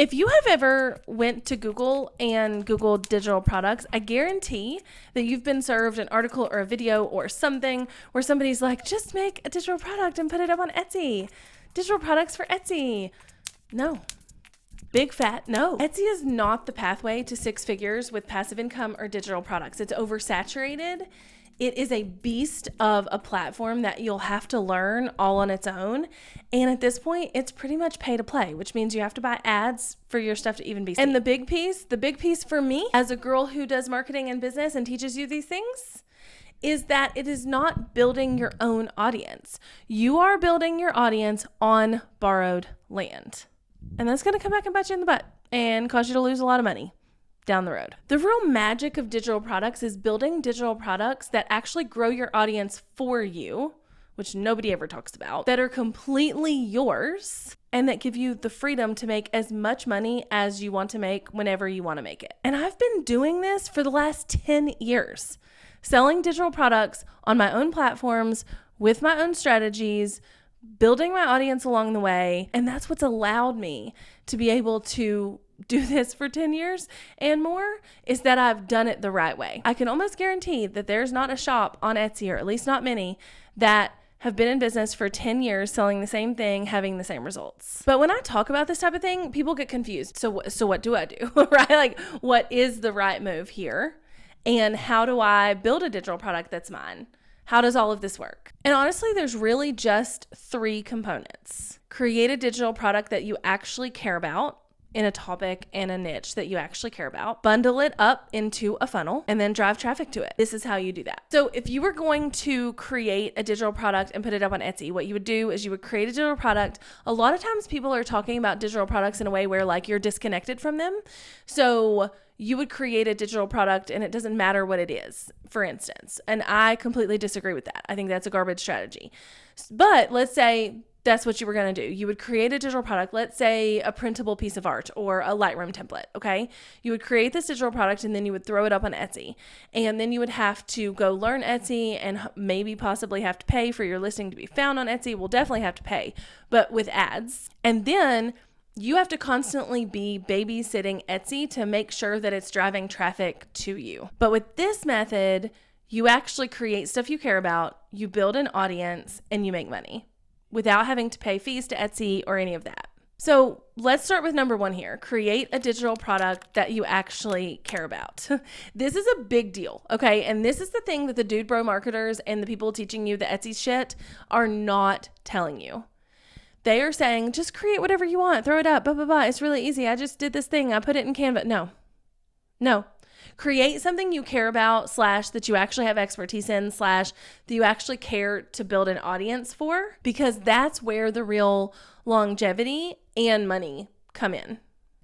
If you have ever went to Google and Googled digital products, I guarantee that you've been served an article or a video or something where somebody's like, just make a digital product and put it up on Etsy. Digital products for Etsy. No. Big fat no. Etsy is not the pathway to 6 figures with passive income or digital products. It's oversaturated. It is a beast of a platform that you'll have to learn all on its own. And at this point, it's pretty much pay to play, which means you have to buy ads for your stuff to even be seen. And the big piece for me as a girl who does marketing and business and teaches you these things is that it is not building your own audience. You are building your audience on borrowed land. And that's going to come back and bite you in the butt and cause you to lose a lot of money down the road. The real magic of digital products is building digital products that actually grow your audience for you, which nobody ever talks about, that are completely yours and that give you the freedom to make as much money as you want to make whenever you want to make it. And I've been doing this for the last 10 years, selling digital products on my own platforms with my own strategies, building my audience along the way. And that's what's allowed me to be able to do this for 10 years and more, is that I've done it the right way. I can almost guarantee that there's not a shop on Etsy, or at least not many, that have been in business for 10 years selling the same thing, having the same results. But when I talk about this type of thing, people get confused. So what do I do, right? Like, what is the right move here? And how do I build a digital product that's mine? How does all of this work? And honestly, there's really just 3 components. Create a digital product that you actually care about in a topic and a niche that you actually care about. Bundle it up into a funnel and then drive traffic to it. This is how you do that. So if you were going to create a digital product and put it up on Etsy, what you would do is you would create a digital product. A lot of times people are talking about digital products in a way where like you're disconnected from them. So you would create a digital product and it doesn't matter what it is, for instance. And I completely disagree with that. I think that's a garbage strategy. But let's say that's what you were going to do. You would create a digital product, let's say a printable piece of art or a Lightroom template, okay? You would create this digital product and then you would throw it up on Etsy. And then you would have to go learn Etsy and maybe possibly have to pay for your listing to be found on Etsy. We'll definitely have to pay, but with ads. And then you have to constantly be babysitting Etsy to make sure that it's driving traffic to you. But with this method, you actually create stuff you care about, you build an audience, and you make money without having to pay fees to Etsy or any of that. So let's start with number 1 here. Create a digital product that you actually care about. This is a big deal, okay? And this is the thing that the dude bro marketers and the people teaching you the Etsy shit are not telling you. They are saying, just create whatever you want, throw it up, blah, blah, blah. It's really easy. I just did this thing. I put it in Canva. No. Create something you care about / that you actually have expertise in / that you actually care to build an audience for, because that's where the real longevity and money come in.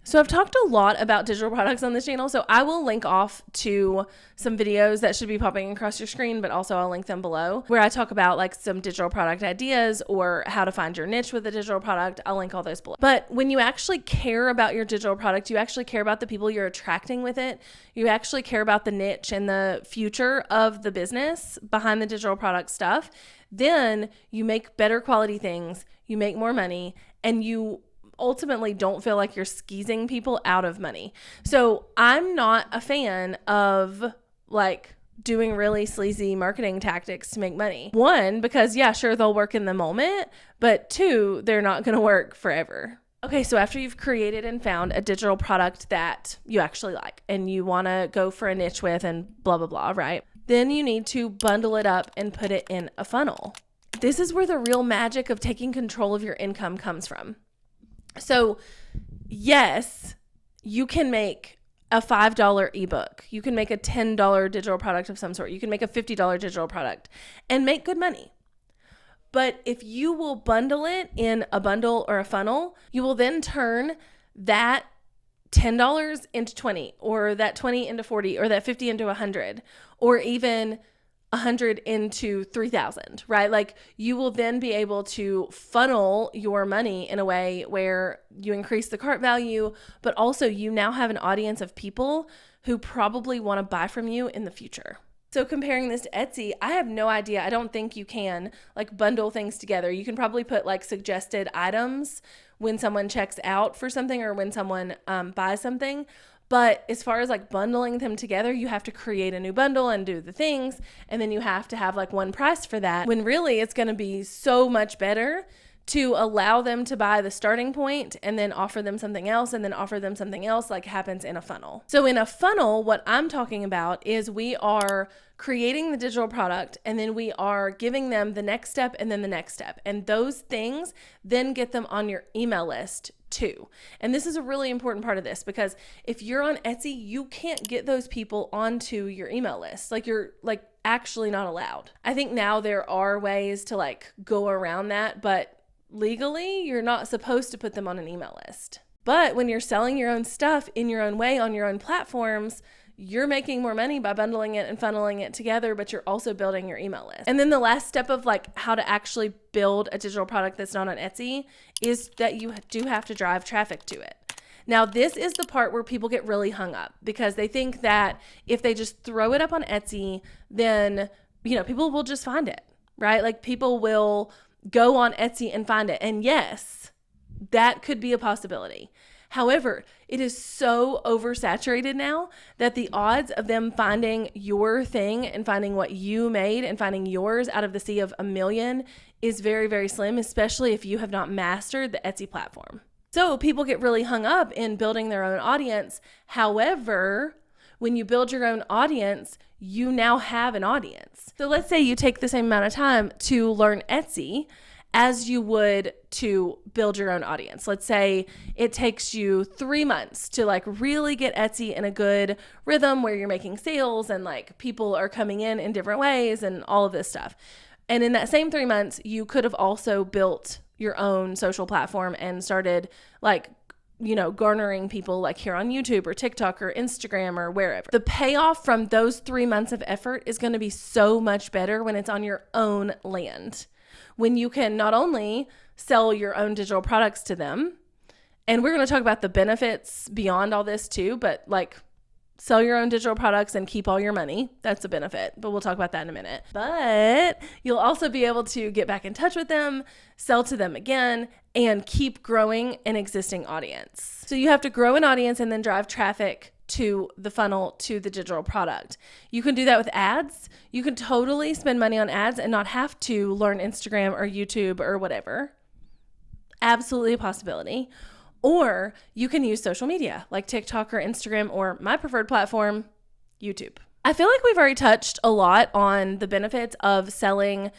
So I've talked a lot about digital products on this channel, so I will link off to some videos that should be popping across your screen, but also I'll link them below, where I talk about like some digital product ideas or how to find your niche with a digital product. I'll link all those below. But when you actually care about your digital product, you actually care about the people you're attracting with it. You actually care about the niche and the future of the business behind the digital product stuff. Then you make better quality things, you make more money, and you ultimately don't feel like you're skeezing people out of money. So I'm not a fan of like doing really sleazy marketing tactics to make money. 1, because yeah, sure, they'll work in the moment, but 2, they're not going to work forever. Okay, so after you've created and found a digital product that you actually like and you want to go for a niche with and blah, blah, blah, right? Then you need to bundle it up and put it in a funnel. This is where the real magic of taking control of your income comes from. So yes, you can make a $5 ebook. You can make a $10 digital product of some sort. You can make a $50 digital product and make good money. But if you will bundle it in a bundle or a funnel, you will then turn that $10 into 20, or that 20 into 40, or that 50 into 100, or even 100 into 3,000, right? Like you will then be able to funnel your money in a way where you increase the cart value, but also you now have an audience of people who probably want to buy from you in the future. So comparing this to Etsy, I have no idea. I don't think you can like bundle things together. You can probably put like suggested items when someone checks out for something or when someone buys something. But as far as like bundling them together, you have to create a new bundle and do the things. And then you have to have like one price for that, when really it's going to be so much better to allow them to buy the starting point and then offer them something else and then offer them something else, like happens in a funnel. So in a funnel, what I'm talking about is we are creating the digital product and then we are giving them the next step and then the next step. And those things then get them on your email list too. And this is a really important part of this, because if you're on Etsy, you can't get those people onto your email list. Like you're like actually not allowed. I think now there are ways to like go around that, but legally you're not supposed to put them on an email list. But when you're selling your own stuff in your own way on your own platforms, you're making more money by bundling it and funneling it together, but you're also building your email list. And then the last step of like how to actually build a digital product that's not on Etsy is that you do have to drive traffic to it. Now, this is the part where people get really hung up, because they think that if they just throw it up on Etsy, then, people will just find it, right? Like people will go on Etsy and find it. And yes, that could be a possibility. However, it is so oversaturated now that the odds of them finding your thing and finding what you made and finding yours out of the sea of a million is very, very slim, especially if you have not mastered the Etsy platform. So people get really hung up in building their own audience. However, when you build your own audience, you now have an audience. So let's say you take the same amount of time to learn Etsy as you would to build your own audience. Let's say it takes you 3 months to like really get Etsy in a good rhythm where you're making sales and like people are coming in different ways and all of this stuff. And in that same 3 months, you could have also built your own social platform and started like, garnering people like here on YouTube or TikTok or Instagram or wherever. The payoff from those 3 months of effort is going to be so much better when it's on your own land. When you can not only sell your own digital products to them, and we're going to talk about the benefits beyond all this too, but like sell your own digital products and keep all your money. That's a benefit, but we'll talk about that in a minute. But you'll also be able to get back in touch with them, sell to them again, and keep growing an existing audience. So you have to grow an audience and then drive traffic to the funnel, to the digital product. You can do that with ads. You can totally spend money on ads and not have to learn Instagram or YouTube or whatever. Absolutely a possibility. Or you can use social media like TikTok or Instagram, or my preferred platform, YouTube. I feel like we've already touched a lot on the benefits of selling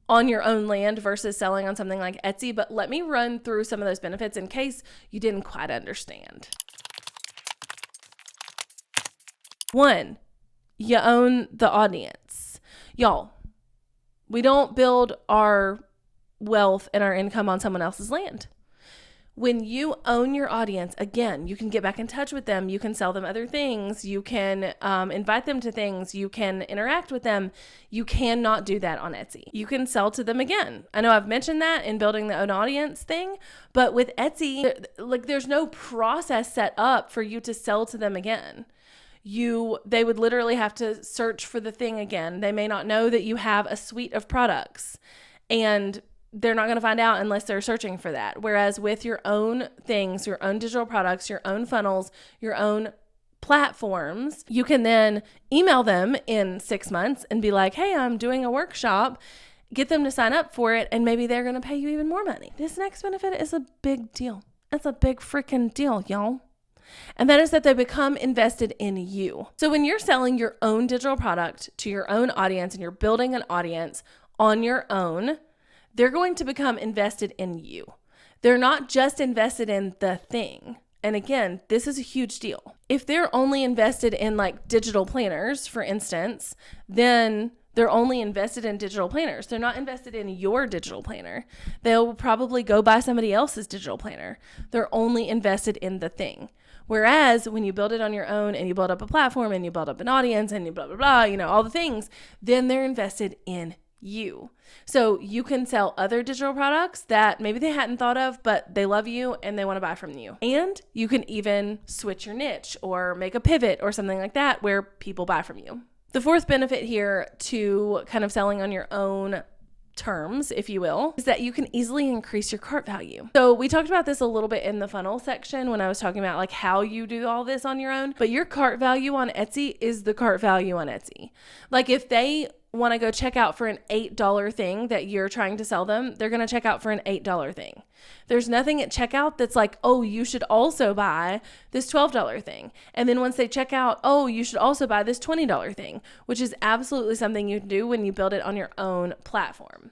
on your own land versus selling on something like Etsy, but let me run through some of those benefits in case you didn't quite understand. 1, you own the audience. Y'all, we don't build our wealth and our income on someone else's land. When you own your audience, again, you can get back in touch with them. You can sell them other things. You can invite them to things. You can interact with them. You cannot do that on Etsy. You can sell to them again. I know I've mentioned that in building the own audience thing, but with Etsy, there's no process set up for you to sell to them again. They would literally have to search for the thing again. They may not know that you have a suite of products, and they're not going to find out unless they're searching for that. Whereas with your own things, your own digital products, your own funnels, your own platforms, you can then email them in 6 months and be like, hey, I'm doing a workshop, get them to sign up for it, and maybe they're going to pay you even more money. This next benefit is a big deal. It's a big freaking deal, y'all. And that is that they become invested in you. So when you're selling your own digital product to your own audience and you're building an audience on your own, they're going to become invested in you. They're not just invested in the thing. And again, this is a huge deal. If they're only invested in like digital planners, for instance, then they're only invested in digital planners. They're not invested in your digital planner. They'll probably go buy somebody else's digital planner. They're only invested in the thing. Whereas when you build it on your own and you build up a platform and you build up an audience and you blah, blah, blah, all the things, then they're invested in you. So you can sell other digital products that maybe they hadn't thought of, but they love you and they want to buy from you. And you can even switch your niche or make a pivot or something like that where people buy from you. The fourth benefit here to kind of selling on your own terms, if you will, is that you can easily increase your cart value. So we talked about this a little bit in the funnel section when I was talking about like how you do all this on your own, but your cart value on Etsy is the cart value on Etsy. Like if they want to go check out for an $8 thing that you're trying to sell them, they're going to check out for an $8 thing. There's nothing at checkout that's like, oh, you should also buy this $12 thing. And then once they check out, oh, you should also buy this $20 thing, which is absolutely something you can do when you build it on your own platform.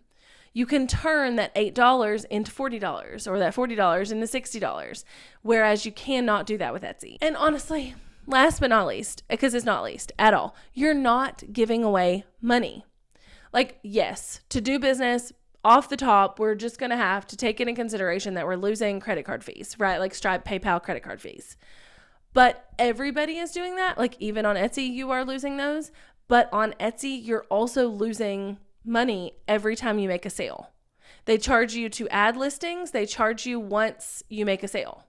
You can turn that $8 into $40 or that $40 into $60, whereas you cannot do that with Etsy. And honestly, last but not least, because it's not least at all, you're not giving away money. Like, yes, to do business off the top, we're just going to have to take into consideration that we're losing credit card fees, right? Like Stripe, PayPal, credit card fees. But everybody is doing that. Like even on Etsy, you are losing those. But on Etsy, you're also losing money every time you make a sale. They charge you to add listings. They charge you once you make a sale.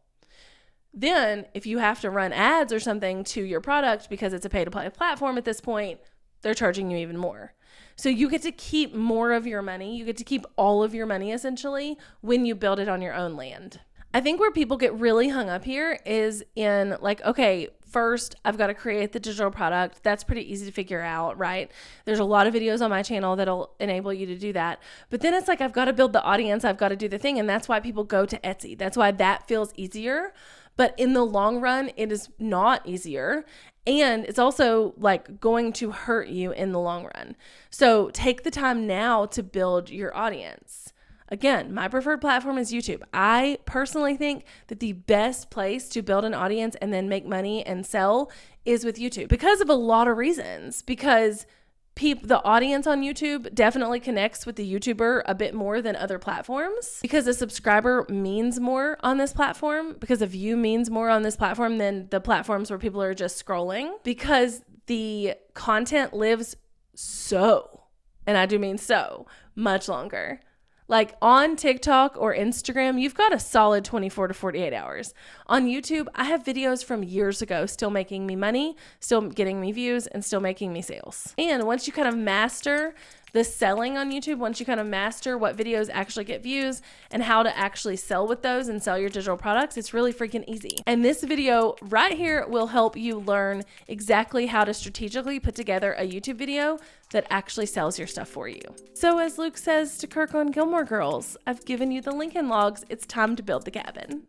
Then if you have to run ads or something to your product because it's a pay-to-play platform at this point, they're charging you even more. So you get to keep more of your money. You get to keep all of your money essentially when you build it on your own land. I think where people get really hung up here is in like, okay, first I've got to create the digital product. That's pretty easy to figure out, right? There's a lot of videos on my channel that'll enable you to do that. But then it's like, I've got to build the audience. I've got to do the thing. And that's why people go to Etsy. That's why that feels easier. But in the long run, it is not easier. And it's also like going to hurt you in the long run. So take the time now to build your audience. Again, my preferred platform is YouTube. I personally think that the best place to build an audience and then make money and sell is with YouTube because of a lot of reasons. Because the audience on YouTube definitely connects with the YouTuber a bit more than other platforms, because a subscriber means more on this platform, because a view means more on this platform than the platforms where people are just scrolling, because the content lives and I do mean so much longer. Like on TikTok or Instagram, you've got a solid 24 to 48 hours. On YouTube, I have videos from years ago still making me money, still getting me views, and still making me sales. And once you kind of master the selling on YouTube, once you kind of master what videos actually get views and how to actually sell with those and sell your digital products, it's really freaking easy. And this video right here will help you learn exactly how to strategically put together a YouTube video that actually sells your stuff for you. So as Luke says to Kirk on Gilmore Girls, I've given you the Lincoln Logs. It's time to build the cabin.